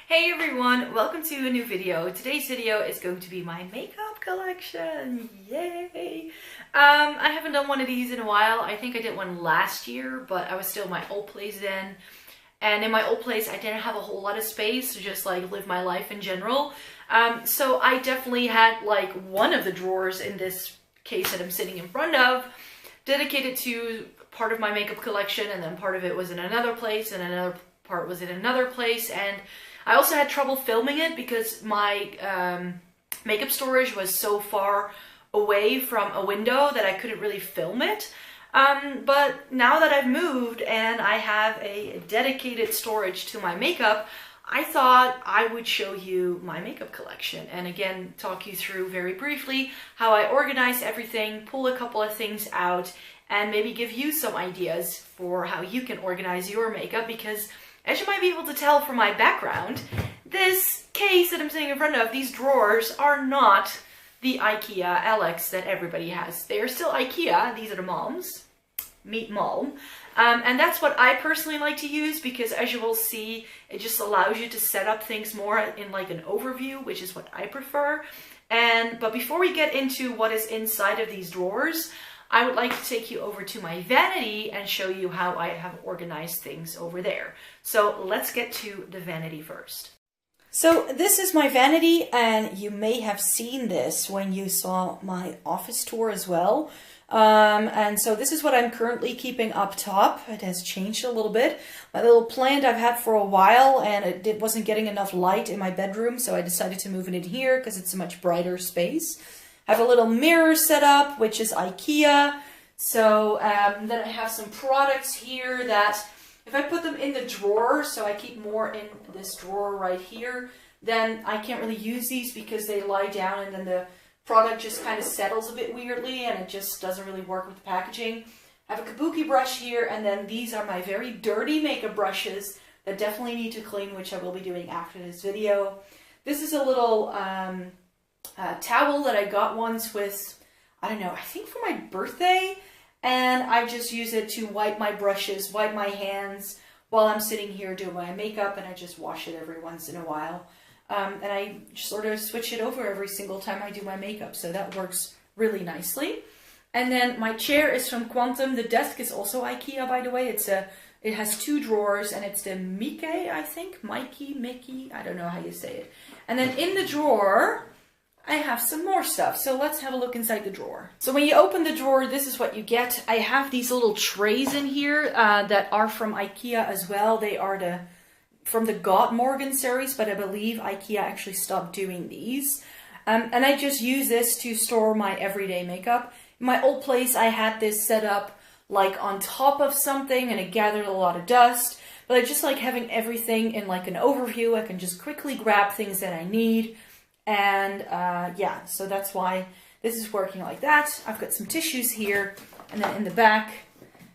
Hey everyone, welcome to a new video. Today's video is going to be my makeup collection. Yay! I haven't done one of these in a while. I think I did one last year, but I was still in my old place then. And in my old place, I didn't have a whole lot of space to just like live my life in general. So I definitely had like one of the drawers in this case that I'm sitting in front of dedicated to part of my makeup collection, and then part of it was in another place, and another part was in another place. And I also had trouble filming it because my makeup storage was so far away from a window that I couldn't really film it. But now that I've moved and I have a dedicated storage to my makeup, I thought I would show you my makeup collection and again talk you through very briefly how I organize everything, pull a couple of things out, and maybe give you some ideas for how you can organize your makeup, because as you might be able to tell from my background, this case that I'm sitting in front of, these drawers, are not the Ikea Alex that everybody has. They are still Ikea. These are the Malms. Meet Malm. And that's what I personally like to use, because as you will see, it just allows you to set up things more in like an overview, which is what I prefer. But before we get into what is inside of these drawers, I would like to take you over to my vanity and show you how I have organized things over there. So let's get to the vanity first. So this is my vanity, and you may have seen this when you saw my office tour as well. And so this is what I'm currently keeping up top. It has changed a little bit. My little plant I've had for a while, and it wasn't getting enough light in my bedroom, so I decided to move it in here because it's a much brighter space. I have a little mirror set up, which is Ikea. So then I have some products here that if I put them in the drawer, so I keep more in this drawer right here, then I can't really use these because they lie down and then the product just kind of settles a bit weirdly and it just doesn't really work with the packaging. I have a kabuki brush here, and then these are my very dirty makeup brushes that definitely need to clean, which I will be doing after this video. This is a little towel that I got once with, I don't know, I think for my birthday, and I just use it to wipe my brushes, wipe my hands while I'm sitting here doing my makeup, and I just wash it every once in a while. And I sort of switch it over every single time I do my makeup, so that works really nicely. And then my chair is from Quantum. The desk is also Ikea, by the way. It has two drawers, and it's the Micke, I think, Mickey, I don't know how you say it. And then in the drawer, I have some more stuff. So let's have a look inside the drawer. So when you open the drawer, this is what you get. I have these little trays in here that are from Ikea as well. They are from the Godmorgon series, but I believe Ikea actually stopped doing these. And I just use this to store my everyday makeup. In my old place, I had this set up like on top of something, and it gathered a lot of dust. But I just like having everything in like an overview. I can just quickly grab things that I need. And yeah, so that's why this is working like that. I've got some tissues here, and then in the back,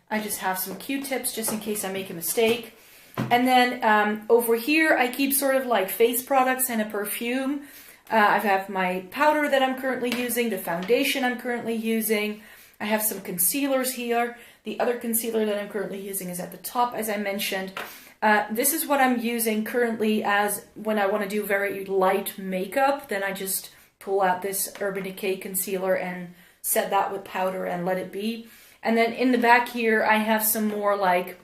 I just have some Q-tips just in case I make a mistake. And then over here, I keep sort of like face products and a perfume. I have my powder that I'm currently using, the foundation I'm currently using. I have some concealers here. The other concealer that I'm currently using is at the top, as I mentioned. This is what I'm using currently as when I want to do very light makeup. Then I just pull out this Urban Decay concealer and set that with powder and let it be. And then in the back here, I have some more like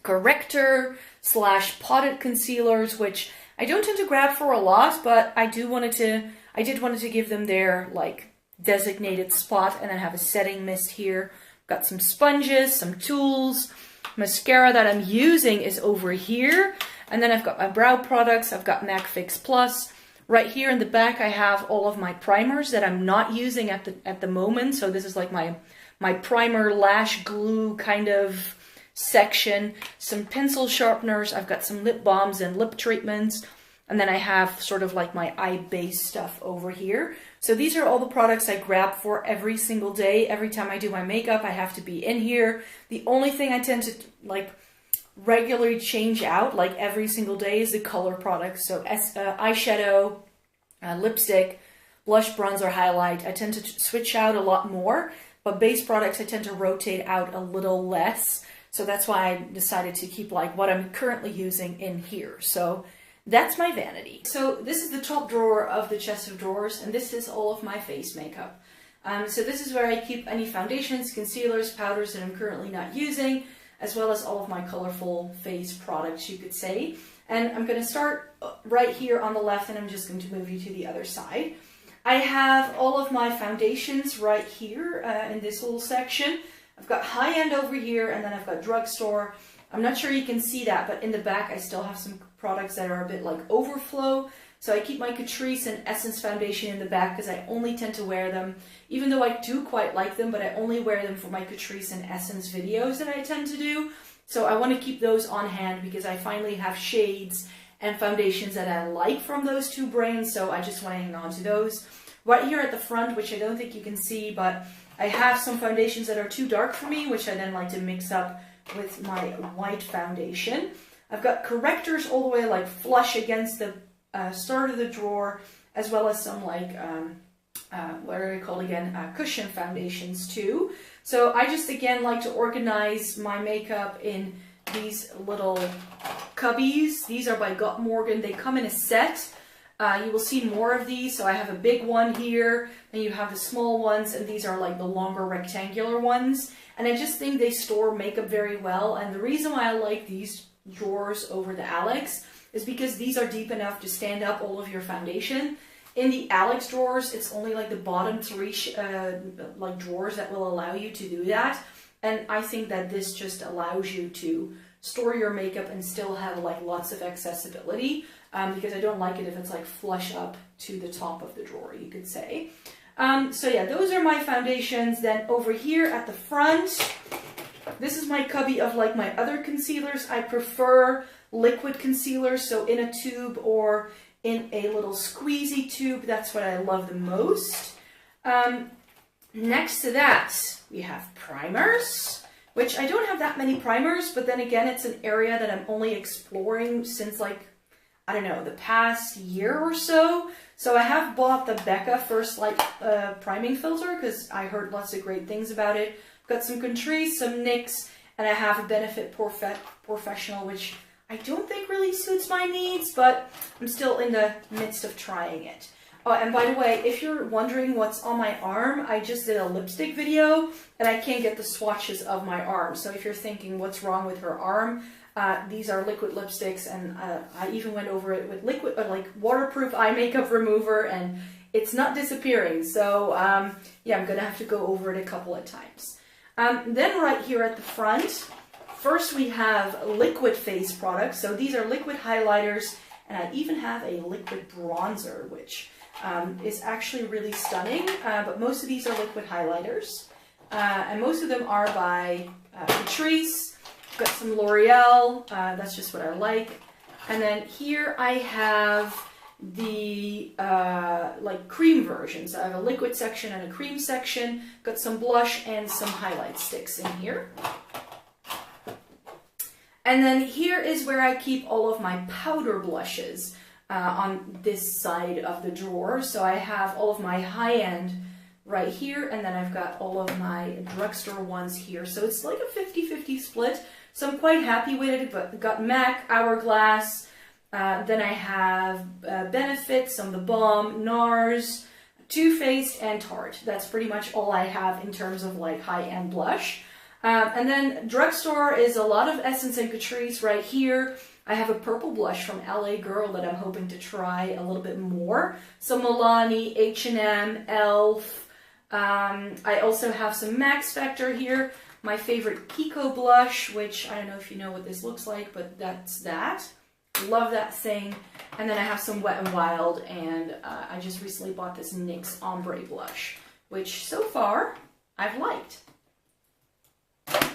corrector / potted concealers, which I don't tend to grab for a lot, but I did wanted to give them their like designated spot. And I have a setting mist here. Got some sponges, some tools. Mascara that I'm using is over here, and then I've got my brow products. I've got MAC Fix Plus. Right here in the back, I have all of my primers that I'm not using at the moment. So this is like my primer lash glue kind of section. Some pencil sharpeners. I've got some lip balms and lip treatments, and then I have sort of like my eye base stuff over here. So these are all the products I grab for every single day. Every time I do my makeup, I have to be in here. The only thing I tend to like regularly change out like every single day is the color products. So eyeshadow, lipstick, blush, bronzer, highlight. I tend to switch out a lot more, but base products I tend to rotate out a little less. So that's why I decided to keep like what I'm currently using in here. So that's my vanity. So this is the top drawer of the chest of drawers, and this is all of my face makeup. So this is where I keep any foundations, concealers, powders that I'm currently not using, as well as all of my colorful face products, you could say. And I'm going to start right here on the left, and I'm just going to move you to the other side. I have all of my foundations right here in this little section. I've got high-end over here, and then I've got drugstore. I'm not sure you can see that, but in the back I still have some products that are a bit like overflow. So I keep my Catrice and Essence foundation in the back because I only tend to wear them, even though I do quite like them, but I only wear them for my Catrice and Essence videos that I tend to do. So I want to keep those on hand because I finally have shades and foundations that I like from those two brands, so I just want to hang on to those. Right here at the front, which I don't think you can see, but I have some foundations that are too dark for me, which I then like to mix up with my white foundation. I've got correctors all the way like flush against the start of the drawer, as well as some like, what are they called again, cushion foundations too. So I just again like to organize my makeup in these little cubbies. These are by Godmorgon. They come in a set. You will see more of these. So I have a big one here, and you have the small ones, and these are like the longer rectangular ones. And I just think they store makeup very well. And the reason why I like these drawers over the Alex is because these are deep enough to stand up all of your foundation. In the Alex drawers, it's only like the bottom three like drawers that will allow you to do that. And I think that this just allows you to store your makeup and still have like lots of accessibility, because I don't like it if it's like flush up to the top of the drawer, you could say. So yeah, those are my foundations. Then over here at the front, this is my cubby of like my other concealers. I prefer liquid concealers, so in a tube or in a little squeezy tube. That's what I love the most. Next to that, we have primers, which I don't have that many primers, but then again, it's an area that I'm only exploring since like, I don't know, the past year or so. So I have bought the Becca First Light priming filter because I heard lots of great things about it. I've got some Catrice, some NYX, and I have a Benefit Professional, which I don't think really suits my needs, but I'm still in the midst of trying it. Oh, and by the way, if you're wondering what's on my arm, I just did a lipstick video, and I can't get the swatches of my arm. So if you're thinking what's wrong with her arm, these are liquid lipsticks, and I even went over it with liquid, like waterproof eye makeup remover, and it's not disappearing. So yeah, I'm gonna have to go over it a couple of times. Then right here at the front, first we have liquid face products. So these are liquid highlighters, and I even have a liquid bronzer, which is actually really stunning. But most of these are liquid highlighters, and most of them are by Catrice. Got some L'Oreal, that's just what I like. And then here I have the like cream versions. I have a liquid section and a cream section. Got some blush and some highlight sticks in here. And then here is where I keep all of my powder blushes on this side of the drawer. So I have all of my high-end right here, and then I've got all of my drugstore ones here. So it's like a 50-50 split. So I'm quite happy with it, but got MAC, Hourglass, then I have Benefit, some of the Balm, NARS, Too Faced, and Tarte. That's pretty much all I have in terms of like high-end blush. And then drugstore is a lot of Essence and Catrice right here. I have a purple blush from LA Girl that I'm hoping to try a little bit more. Some Milani, H&M, e.l.f. I also have some Max Factor here. My favorite Kiko blush, which I don't know if you know what this looks like, but that's that. Love that thing. And then I have some Wet n Wild, and I just recently bought this NYX Ombre blush, which so far I've liked.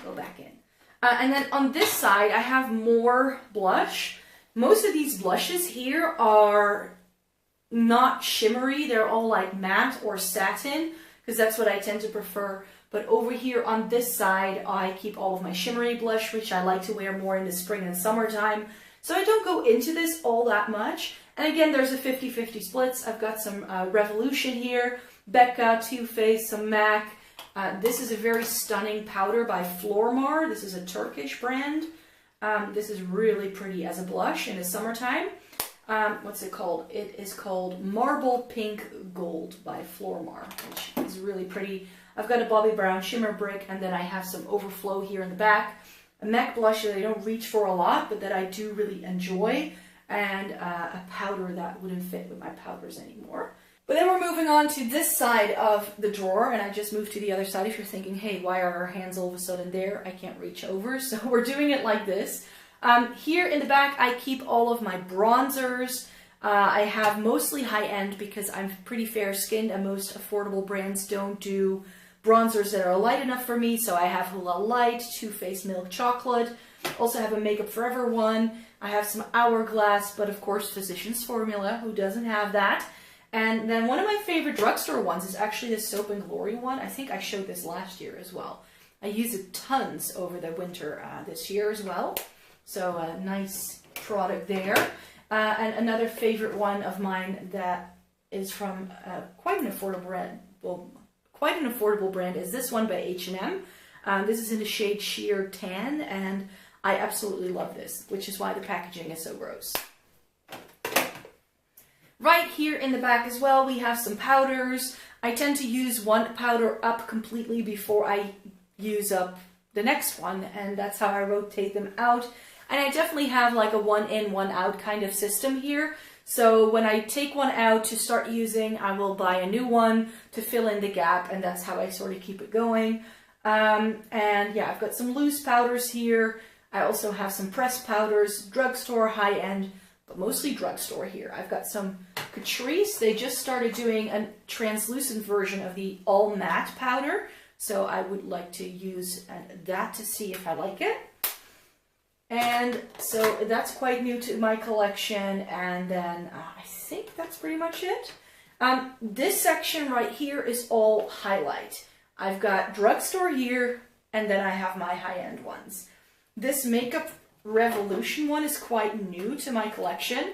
Go back in. And then on this side, I have more blush. Most of these blushes here are not shimmery. They're all like matte or satin, because that's what I tend to prefer. But over here on this side, I keep all of my shimmery blush, which I like to wear more in the spring and summertime. So I don't go into this all that much. And again, there's a 50-50 splits. I've got some Revolution here, Becca, Too Faced, some MAC. This is a very stunning powder by Flormar. This is a Turkish brand. This is really pretty as a blush in the summertime. What's it called? It is called Marble Pink Gold by Flormar, which is really pretty. I've got a Bobbi Brown shimmer brick, and then I have some overflow here in the back. A MAC blush that I don't reach for a lot, but that I do really enjoy, and a powder that wouldn't fit with my powders anymore. But then we're moving on to this side of the drawer, and I just moved to the other side. If you're thinking, hey, why are our hands all of a sudden there? I can't reach over, so we're doing it like this. Here in the back, I keep all of my bronzers. I have mostly high-end because I'm pretty fair-skinned, and most affordable brands don't do bronzers that are light enough for me. So I have Hoola Light, Too Faced Milk Chocolate. Also have a Makeup Forever one. I have some Hourglass, but of course Physicians Formula, who doesn't have that? And then one of my favorite drugstore ones is actually the Soap and Glory one. I think I showed this last year as well. I use it tons over the winter this year as well. So a nice product there. And another favorite one of mine that is from quite an affordable brand. Well, quite an affordable brand is this one by H&M. This is in the shade Sheer Tan, and I absolutely love this, which is why the packaging is so gross. Right here in the back as well, we have some powders. I tend to use one powder up completely before I use up the next one, and that's how I rotate them out. And I definitely have like a one in, one out kind of system here. So when I take one out to start using, I will buy a new one to fill in the gap, and that's how I sort of keep it going. And yeah, I've got some loose powders here. I also have some pressed powders, drugstore, high-end, but mostly drugstore here. I've got some Catrice. They just started doing a translucent version of the all matte powder, so I would like to use that to see if I like it. And so that's quite new to my collection, and then I think that's pretty much it. This section right here is all highlight. I've got drugstore here, and then I have my high-end ones. This Makeup Revolution one is quite new to my collection.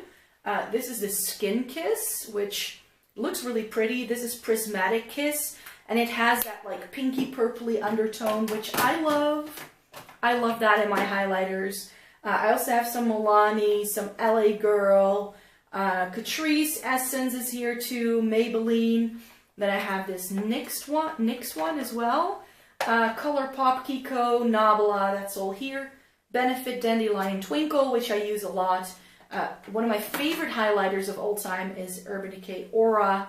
This is the Skin Kiss, which looks really pretty. This is Prismatic Kiss, and it has that like pinky purpley undertone, which I love. I love that in my highlighters. I also have some Milani, some LA Girl, Catrice Essence is here too, Maybelline. Then I have this NYX one as well. ColourPop, Kiko, Nabla, that's all here. Benefit Dandelion Twinkle, which I use a lot. One of my favorite highlighters of all time is Urban Decay Aura.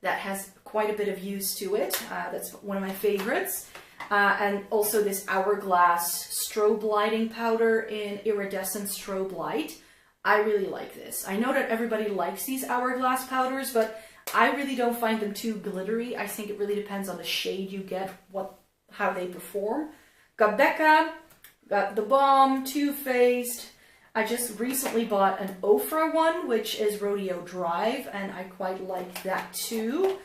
That has quite a bit of use to it. That's one of my favorites. And also this Hourglass Strobe Lighting Powder in Iridescent Strobe Light. I really like this. I know that everybody likes these Hourglass powders, but I really don't find them too glittery. I think it really depends on the shade you get, how they perform. Got Becca, got The Balm, Too Faced. I just recently bought an Ofra one, which is Rodeo Drive, and I quite like that too.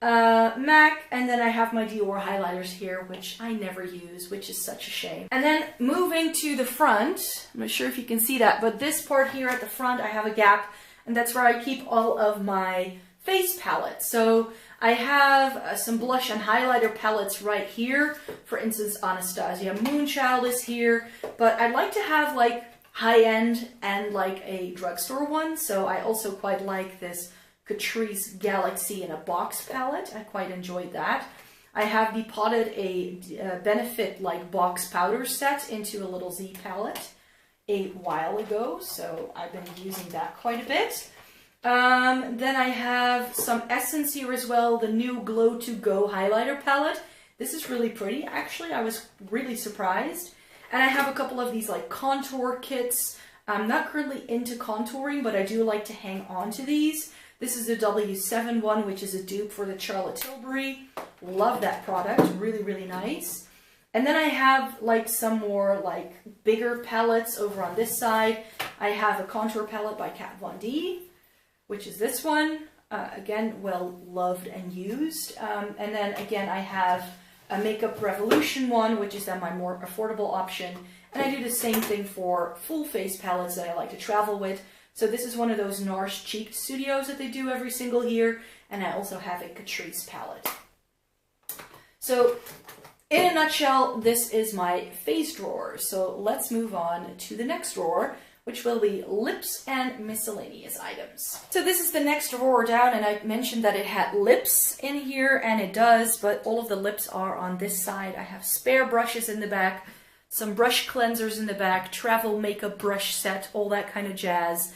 MAC, and then I have my Dior highlighters here, which I never use, which is such a shame. And then moving to the front, I'm not sure if you can see that, but this part here at the front, I have a gap, and that's where I keep all of my face palettes. So I have some blush and highlighter palettes right here. For instance, Anastasia Moonchild is here, but I'd like to have like high-end and like a drugstore one, so I also quite like this Catrice Galaxy in a Box palette. I quite enjoyed that. I have depotted a Benefit like box powder set into a little Z palette a while ago, so I've been using that quite a bit. Then I have some Essence here as well, the new Glow to Go highlighter palette. This is really pretty, actually. I was really surprised. And I have a couple of these like contour kits. I'm not currently into contouring, but I do like to hang on to these. This is the W7 one, which is a dupe for the Charlotte Tilbury. Love that product, really, really nice. And then I have like some more like bigger palettes over on this side. I have a contour palette by Kat Von D, which is this one. Again, well loved and used. And then again, I have a Makeup Revolution one, which is then my more affordable option. And I do the same thing for full face palettes that I like to travel with. So this is one of those NARS Cheek Studios that they do every single year. And I also have a Catrice palette. So in a nutshell, this is my face drawer. So let's move on to the next drawer, which will be lips and miscellaneous items. So this is the next drawer down, and I mentioned that it had lips in here, and it does, but all of the lips are on this side. I have spare brushes in the back, some brush cleansers in the back, travel makeup brush set, all that kind of jazz.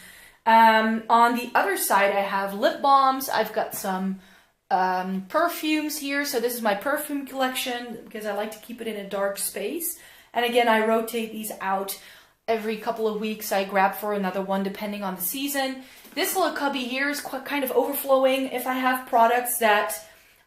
On the other side, I have lip balms. I've got some perfumes here. So this is my perfume collection because I like to keep it in a dark space. And again, I rotate these out every couple of weeks. I grab for another one depending on the season. This little cubby here is kind of overflowing. If I have products that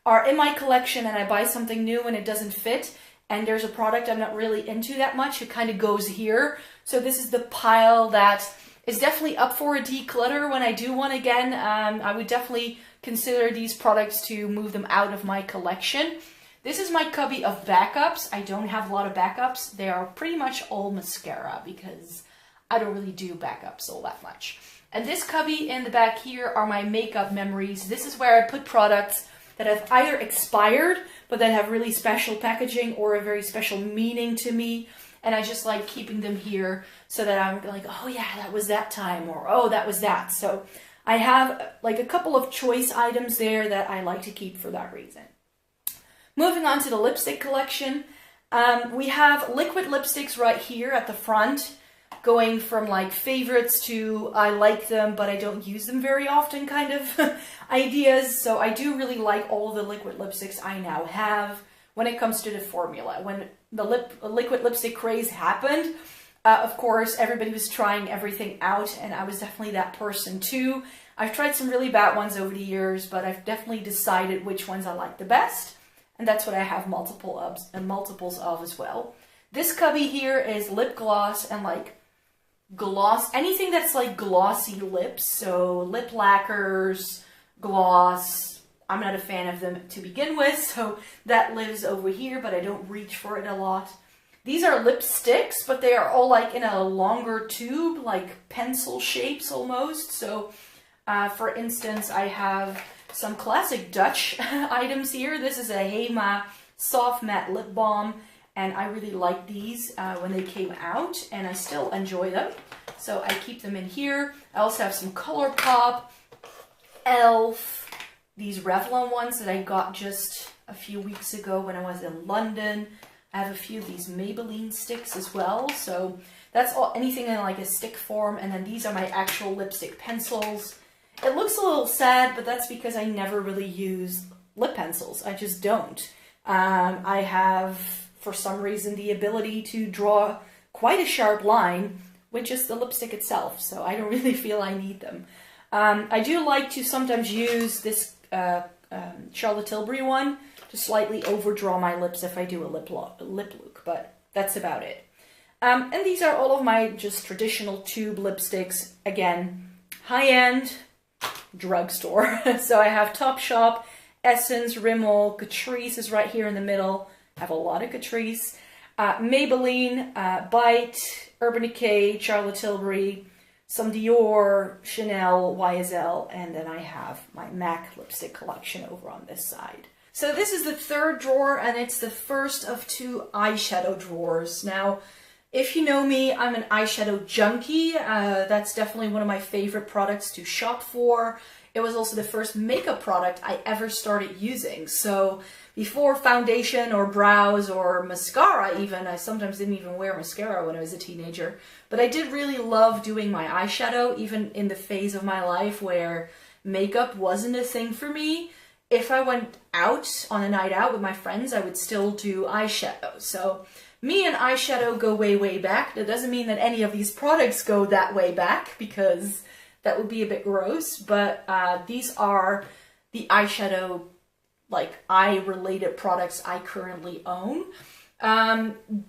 are in my collection and I buy something new and it doesn't fit, and there's a product I'm not really into that much, it kind of goes here. So this is the pile that is definitely up for a declutter when I do one again. I would definitely consider these products to move them out of my collection. This is my cubby of backups. I don't have a lot of backups. They are pretty much all mascara because I don't really do backups all that much. And this cubby in the back here are my makeup memories. This is where I put products that have either expired, but that have really special packaging or a very special meaning to me. And I just like keeping them here so that I'm like, oh yeah, that was that time, or oh, that was that. So I have like a couple of choice items there that I like to keep for that reason. Moving on to the lipstick collection. We have liquid lipsticks right here at the front, going from like favorites to I like them, but I don't use them very often kind of ideas. So I do really like all the liquid lipsticks I now have when it comes to the formula. When the liquid lipstick craze happened, of course, everybody was trying everything out, and I was definitely that person too. I've tried some really bad ones over the years, but I've definitely decided which ones I like the best, and that's what I have multiples of as well. This cubby here is lip gloss and like gloss, anything that's like glossy lips, so lip lacquers, gloss. I'm not a fan of them to begin with, so that lives over here, but I don't reach for it a lot. These are lipsticks, but they are all like in a longer tube, like pencil shapes almost. So, for instance, I have some classic Dutch items here. This is a Hema Soft Matte Lip Balm, and I really liked these when they came out, and I still enjoy them. So I keep them in here. I also have some ColourPop, Elf, these Revlon ones that I got just a few weeks ago when I was in London. I have a few of these Maybelline sticks as well. So that's all, anything in like a stick form. And then these are my actual lipstick pencils. It looks a little sad, but that's because I never really use lip pencils. I just don't. I have, for some reason, the ability to draw quite a sharp line with just the lipstick itself. So I don't really feel I need them. I do like to sometimes use this Charlotte Tilbury one to slightly overdraw my lips if I do a lip look, but that's about it. And these are all of my just traditional tube lipsticks. Again, high-end drugstore. So I have Topshop, Essence, Rimmel, Catrice is right here in the middle. I have a lot of Catrice. Maybelline, Bite, Urban Decay, Charlotte Tilbury, some Dior, Chanel, YSL, and then I have my MAC lipstick collection over on this side. So this is the third drawer, and it's the first of two eyeshadow drawers. Now, if you know me, I'm an eyeshadow junkie. That's definitely one of my favorite products to shop for. It was also the first makeup product I ever started using. So before foundation or brows or mascara even, I sometimes didn't even wear mascara when I was a teenager. But I did really love doing my eyeshadow, even in the phase of my life where makeup wasn't a thing for me. If I went out on a night out with my friends, I would still do eyeshadow. So me and eyeshadow go way, way back. That doesn't mean that any of these products go that way back, because that would be a bit gross. But these are the eyeshadow, like eye-related products I currently own.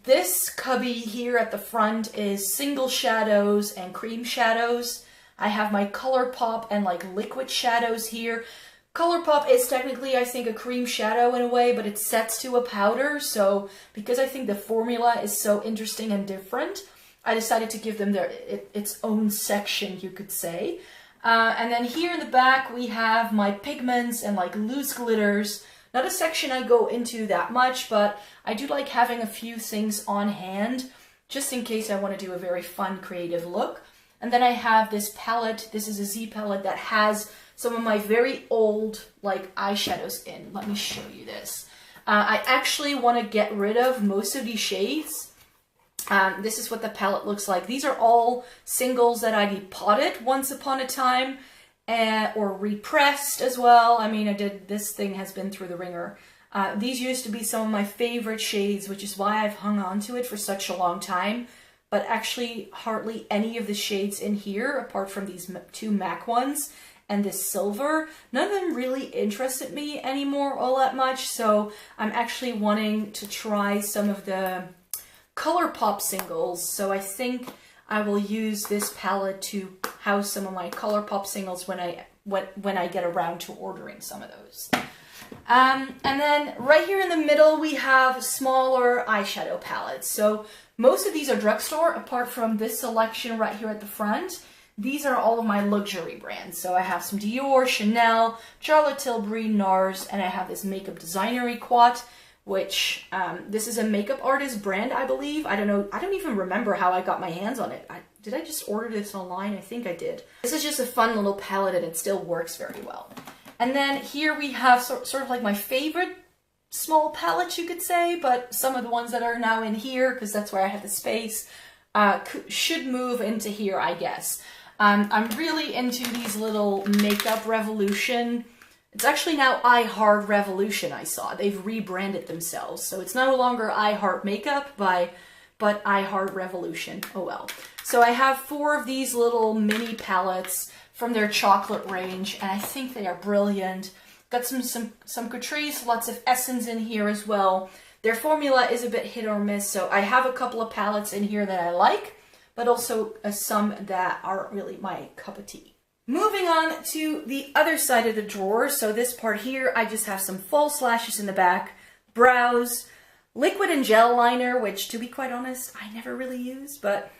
This cubby here at the front is single shadows and cream shadows. I have my ColourPop and like liquid shadows here. ColourPop is technically, I think, a cream shadow in a way, but it sets to a powder. So because I think the formula is so interesting and different, I decided to give them its own section, you could say. And then here in the back, we have my pigments and like loose glitters. Not a section I go into that much, but I do like having a few things on hand, just in case I want to do a very fun, creative look. And then I have this palette. This is a Z palette that has some of my very old like eyeshadows in. Let me show you this. I actually want to get rid of most of these shades. This is what the palette looks like. These are all singles that I depotted once upon a time or repressed as well. I mean, this thing has been through the ringer. These used to be some of my favorite shades, which is why I've hung on to it for such a long time. But actually hardly any of the shades in here, apart from these two MAC ones and this silver, none of them really interested me anymore all that much. So I'm actually wanting to try some of the ColourPop singles. So I think I will use this palette to house some of my ColourPop singles when I get around to ordering some of those. And then right here in the middle, we have smaller eyeshadow palettes. So most of these are drugstore, apart from this selection right here at the front. These are all of my luxury brands. So I have some Dior, Chanel, Charlotte Tilbury, NARS, and I have this Makeup Designery quad, which this is a makeup artist brand, I believe. I don't know. I don't even remember how I got my hands on it. Did I just order this online? I think I did. This is just a fun little palette and it still works very well. And then here we have sort of like my favorite small palettes, you could say, but some of the ones that are now in here, because that's where I have the space, should move into here, I guess. I'm really into these little Makeup Revolution. It's actually now I Heart Revolution, I saw. They've rebranded themselves. So it's no longer I Heart Makeup, but I Heart Revolution. Oh well. So I have 4 of these little mini palettes from their chocolate range, and I think they are brilliant. Got some Catrice, lots of Essence in here as well. Their formula is a bit hit or miss, so I have a couple of palettes in here that I like, but also some that aren't really my cup of tea. Moving on to the other side of the drawer, so this part here, I just have some false lashes in the back, brows, liquid and gel liner, which to be quite honest, I never really use, but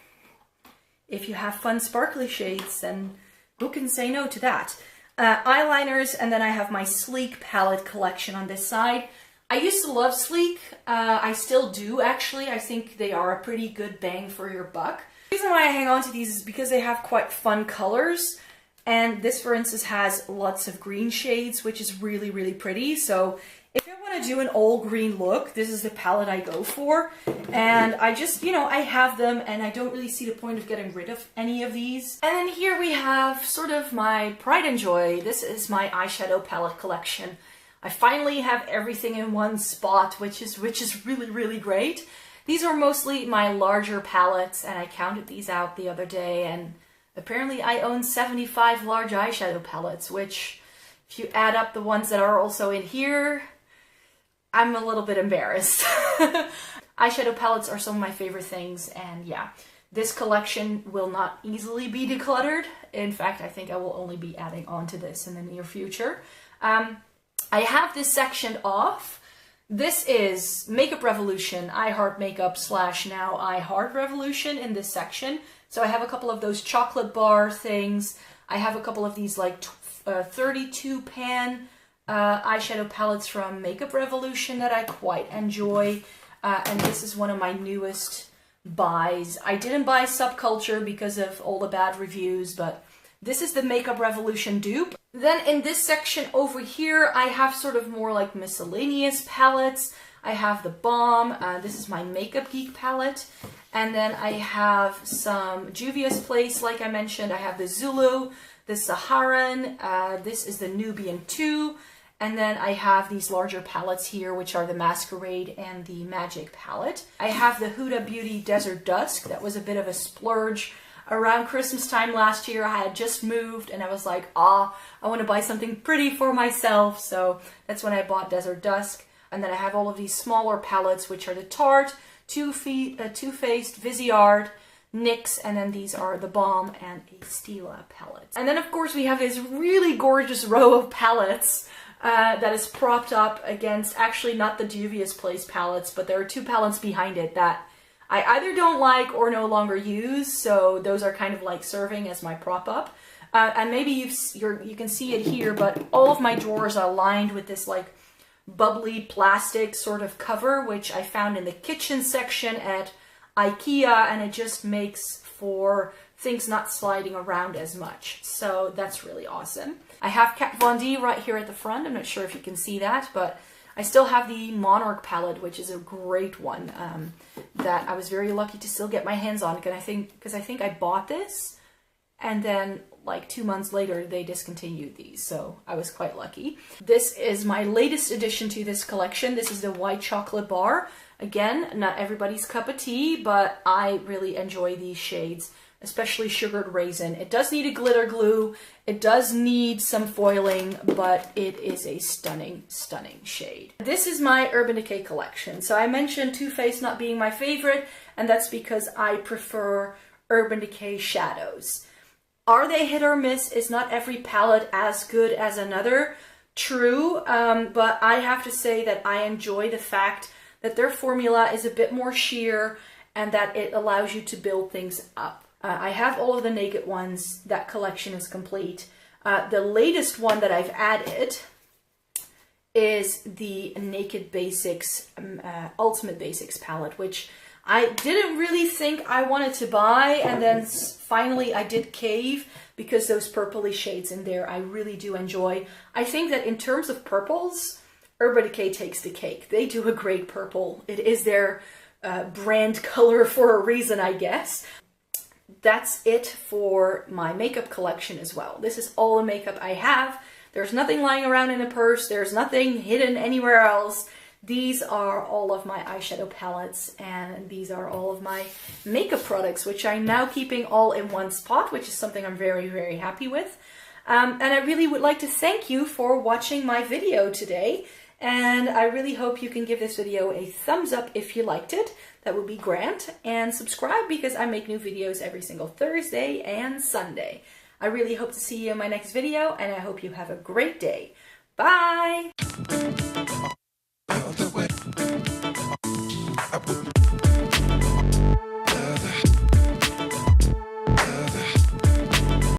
if you have fun sparkly shades, then who can say no to that? Eyeliners, and then I have my Sleek palette collection on this side. I used to love Sleek. I still do, actually. I think they are a pretty good bang for your buck. The reason why I hang on to these is because they have quite fun colors. And this, for instance, has lots of green shades, which is really, really pretty. So if I want to do an all green look, this is the palette I go for. And I just, you know, I have them and I don't really see the point of getting rid of any of these. And then here we have sort of my pride and joy. This is my eyeshadow palette collection. I finally have everything in one spot, which is really, really great. These are mostly my larger palettes, and I counted these out the other day, and apparently I own 75 large eyeshadow palettes, which if you add up the ones that are also in here, I'm a little bit embarrassed. Eyeshadow palettes are some of my favorite things, and yeah, this collection will not easily be decluttered. In fact, I think I will only be adding on to this in the near future. I have this section off. This is Makeup Revolution, I Heart Makeup / now I Heart Revolution in this section. So I have a couple of those chocolate bar things. I have a couple of these like 32 pan eyeshadow palettes from Makeup Revolution that I quite enjoy. And this is one of my newest buys. I didn't buy Subculture because of all the bad reviews, but this is the Makeup Revolution dupe. Then in this section over here, I have sort of more like miscellaneous palettes. I have the Balm. This is my Makeup Geek palette. And then I have some Juvia's Place, like I mentioned. I have the Zulu, the Saharan. This is the Nubian 2. And then I have these larger palettes here, which are the Masquerade and the Magic palette. I have the Huda Beauty Desert Dusk. That was a bit of a splurge around Christmas time last year. I had just moved and I was like, I want to buy something pretty for myself. So that's when I bought Desert Dusk. And then I have all of these smaller palettes, which are the Tarte, Too Faced, Viseart, NYX, and then these are the Balm and a Stila palettes. And then of course we have this really gorgeous row of palettes that is propped up against, actually not the Juvia's Place palettes, but there are 2 palettes behind it that I either don't like or no longer use, so those are kind of like serving as my prop up. And maybe you can see it here, but all of my drawers are lined with this like bubbly plastic sort of cover, which I found in the kitchen section at Ikea, and it just makes for things not sliding around as much. So that's really awesome. I have Kat Von D right here at the front. I'm not sure if you can see that, but I still have the Monarch palette, which is a great one that I was very lucky to still get my hands on. Because I think I bought this, and then like 2 months later they discontinued these, so I was quite lucky. This is my latest addition to this collection. This is the white chocolate bar. Again, not everybody's cup of tea, but I really enjoy these shades, especially Sugared Raisin. It does need a glitter glue, it does need some foiling, but it is a stunning, stunning shade. This is my Urban Decay collection. So I mentioned Too Faced not being my favorite, and that's because I prefer Urban Decay shadows. Are they hit or miss? Is not every palette as good as another? True, but I have to say that I enjoy the fact that their formula is a bit more sheer and that it allows you to build things up. I have all of the Naked ones. That collection is complete. The latest one that I've added is the Naked Basics, Ultimate Basics palette, which I didn't really think I wanted to buy, and then finally I did cave because those purpley shades in there I really do enjoy. I think that in terms of purples, Urban Decay takes the cake. They do a great purple. It is their brand color for a reason, I guess. That's it for my makeup collection as well. This is all the makeup I have. There's nothing lying around in a purse. There's nothing hidden anywhere else. These are all of my eyeshadow palettes, and these are all of my makeup products, which I'm now keeping all in one spot, which is something I'm very, very happy with. And I really would like to thank you for watching my video today. And I really hope you can give this video a thumbs up if you liked it. That would be grand. And subscribe because I make new videos every single Thursday and Sunday. I really hope to see you in my next video, and I hope you have a great day. Bye!